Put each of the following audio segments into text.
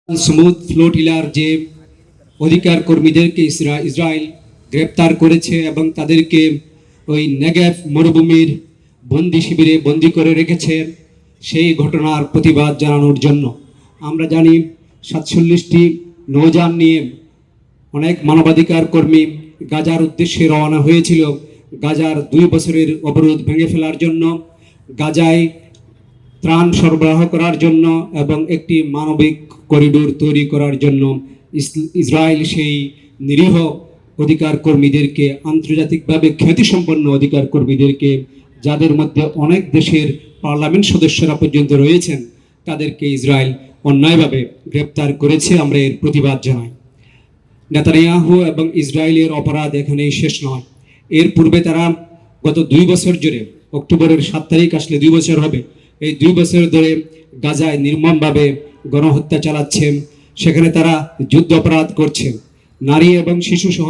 Smooth ফ্লোটিলার যে অধিকার কর্মীদেরকে ইসরায়েল গ্রেপ্তার করেছে এবং তাদেরকে ওই নেগেভ মরুভূমির বন্দি শিবিরে বন্দি করে রেখেছে, সেই ঘটনার প্রতিবাদ জানানোর জন্য আমরা জানি 47টি নৌযান নিয়ে অনেক মানবাধিকার কর্মী গাজার উদ্দেশ্যে রওনা হয়েছিল গাজার 2 বছরের অবরোধ ভেঙে ফেলার জন্য, গাজায় ত্রাণ সরবরাহ করার জন্য এবং একটি মানবিক করিডোর তৈরি করার জন্য। ইসরায়েল সেই নিরীহ অধিকার কর্মীদেরকে, আন্তর্জাতিকভাবে খ্যাতিসম্পন্ন অধিকার কর্মীদেরকে, যাদের মধ্যে অনেক দেশের পার্লামেন্ট সদস্যরা পর্যন্ত রয়েছেন, তাদেরকে ইসরায়েল অন্যায়ভাবে গ্রেপ্তার করেছে। আমরা এর প্রতিবাদ জানাই। নেতানিয়াহু এবং ইসরায়েলের অপরাধ এখানেই শেষ নয়। এর পূর্বে তারা গত 2 বছর জুড়ে, অক্টোবরের 7 তারিখ আসলে 2 বছর হবে, এই 2 বছর ধরে গাজায় নির্মমভাবে গণহত্যা চালাচ্ছেন। সেখানে তারা যুদ্ধ অপরাধ করছে। নারী এবং শিশু সহ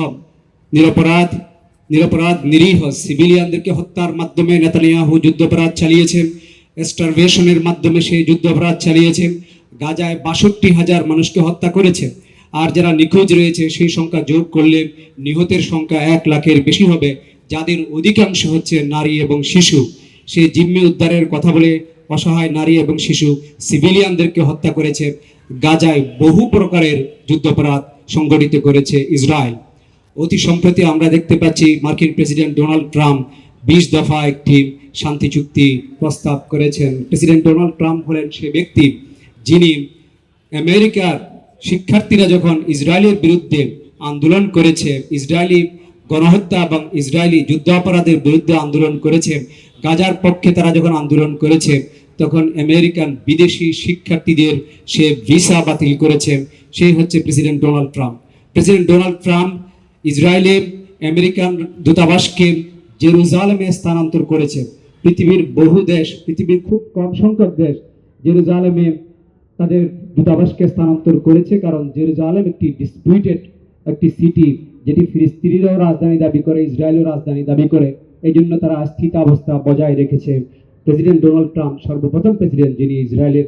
নিরপরাধ নিরীহ সিভিলিয়ানদেরকে হত্যার মাধ্যমে নেতানিয়াহু যুদ্ধাপরাধ চালিয়েছেন। স্টারভেশনের মাধ্যমে সেই যুদ্ধাপরাধ চালিয়েছেন। গাজায় 62,000 মানুষকে হত্যা করেছে। আর যারা নিখোঁজ রয়েছে সেই সংখ্যা যোগ করলে নিহতের সংখ্যা 1 লাখের বেশি হবে, যাদের অধিকাংশ হচ্ছে নারী এবং শিশু। সে জিম্মি উদ্ধারের কথা বলে অসহায় নারী এবং শিশু সিভিলিয়ানদেরকে হত্যা করেছে। গাজায় বহু প্রকারের যুদ্ধাপরাধ সংগঠিত করেছে ইসরায়েল। অতি সম্প্রতি আমরা দেখতে পাচ্ছি মার্কিন প্রেসিডেন্ট ডোনাল্ড ট্রাম্প 20 দফা একটি শান্তি চুক্তি প্রস্তাব করেছেন। প্রেসিডেন্ট ডোনাল্ড ট্রাম্প হলেন সে ব্যক্তি যিনি আমেরিকার শিক্ষার্থীরা যখন ইসরায়েলের বিরুদ্ধে আন্দোলন করেছে, ইসরায়েলি গণহত্যা এবং ইসরায়েলি যুদ্ধাপরাধের বিরুদ্ধে আন্দোলন করেছে, গাজার পক্ষে তারা যখন আন্দোলন করেছে, তখন আমেরিকান বিদেশি শিক্ষার্থীদের সে ভিসা বাতিল করেছে। সেই হচ্ছে president Donald Trump. President Donald Trump ইসরায়েলে আমেরিকান দূতাবাসকে জেরুজালেমে স্থানান্তর করেছে। পৃথিবীর বহু দেশ, পৃথিবীর খুব কম সংখ্যক দেশ জেরুজালেমে তাদের দূতাবাসকে স্থানান্তর করেছে, কারণ জেরুজালেম একটি ডিসপিউটেড একটি সিটি, যেটি ফিলিস্তিনিরাও রাজধানী দাবি করে, ইসরায়েলও রাজধানী দাবি করে। এই জন্য তারা স্থিতাবস্থা বজায় রেখেছে। প্রেসিডেন্ট ডোনাল্ড ট্রাম্প সর্বপ্রথম প্রেসিডেন্ট যিনি ইসরায়েলের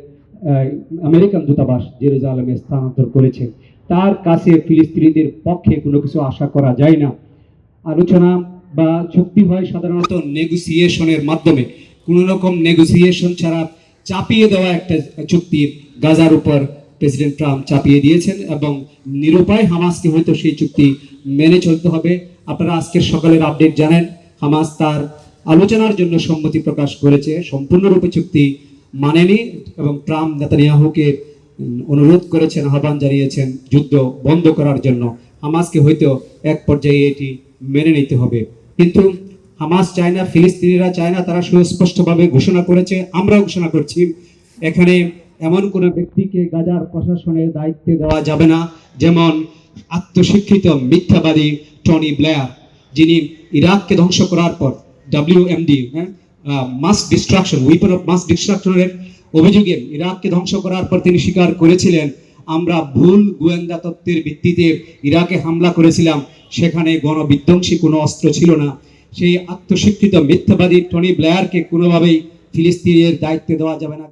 আমেরিকান দূতাবাস জেরুজালেমে স্থানান্তর করেছে। তার কাছে ফিলিস্তিনিদের পক্ষে কোনো কিছু আশা করা যায় না। আলোচনা বা চুক্তি হয় সাধারণত নেগোসিয়েশনের মাধ্যমে। কোনো রকম নেগোসিয়েশন ছাড়া চাপিয়ে দেওয়া একটা চুক্তি গাজার উপর প্রেসিডেন্ট ট্রাম্প চাপিয়ে দিয়েছেন এবং নিরুপায় হামাসকে হয়তো সেই চুক্তি মেনে চলতে হবে। আপনারা আজকের সকালের আপডেট জানেন, হামাস তার আলোচনার জন্য সম্মতি প্রকাশ করেছে, সম্পূর্ণরূপে চুক্তি মানেনি এবং ট্রাম্প নেতানিয়াহুকে অনুরোধ করেছেন, আহ্বান জানিয়েছেন যুদ্ধ বন্ধ করার জন্য। হামাসকে হয়তো এক পর্যায়ে এটি মেনে নিতে হবে। কিন্তু হামাস চায় না, ফিলিস্তিনিরা চায় না। তারা সুস্পষ্টভাবে ঘোষণা করেছে, আমরাও ঘোষণা করছি, এখানে এমন কোনো ব্যক্তিকে গাজার প্রশাসনের দায়িত্বে দেওয়া যাবে না, যেমন আত্মশিক্ষিত মিথ্যাবাদী টনি ব্লেয়ার, যিনি ইরাককে ধ্বংস করার পর WMD mass destruction, weapon of mass ডিস্ট্রাকশনের অভিযোগে ইরাককে ধ্বংস করার পর তিনি স্বীকার করেছিলেন, আমরা ভুল গোয়েন্দা তত্ত্বের ভিত্তিতে ইরাকে হামলা করেছিলাম, সেখানে গণবিধ্বংসী কোনো অস্ত্র ছিল না। সেই আত্মশিক্ষিত মিথ্যাবাদী টনি ব্লেয়ারকে কোনোভাবেই ফিলিস্তিনের দায়িত্ব দেওয়া যাবে না।